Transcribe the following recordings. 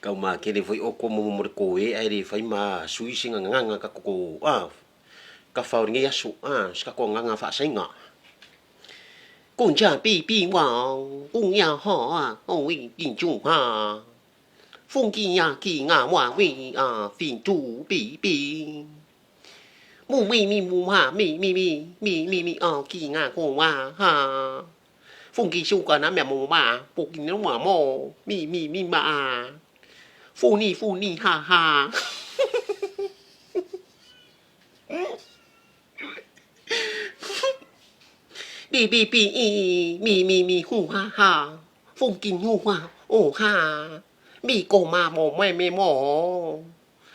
Kau ma ke le foi o ko mo mo ko e ai le fai ma sui singa nganga ka ko ka fau ngi asu ska ko nganga fa singa cùng cha bi bi wang cùng ya ha o wi bin chu ha phong ki ya ki nga wa wi fin tu bi bi mu mi mu ha mi ki nga ko wa ha phong ki su ka na mẹ mo ma po ki no ma mo mi ma phu ni ha ha bi mi hu ha ha phong ki hu ha o ha mi cô ma mồ mẹ mồ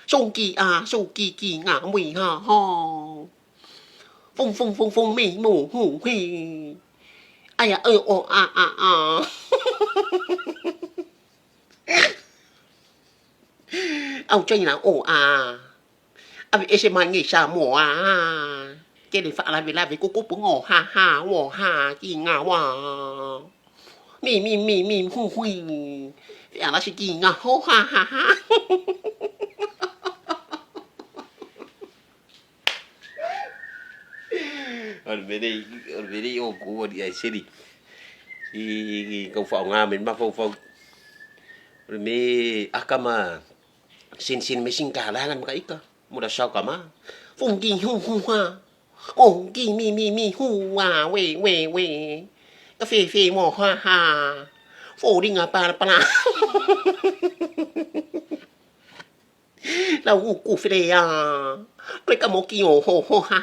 sung kỳ ngã mùi ha ho phung mi mù hù hi ai ô ông chơi là ồ bị ese mà nghỉ sao mồ cái này phải là vì cô bún ồ ha kỳ ngã wa mi hù hi nó sẽ kỳ ngã hô ha Alvedi o ko di ai sedi I kau fa nga men ma fa me akama sin me sin ka langan maka ika muda sao kama fung ki hu ha o ki mi hu wa we ka fe mo ha fo ding pa la ku fe ya pre ka mo ki o ho ha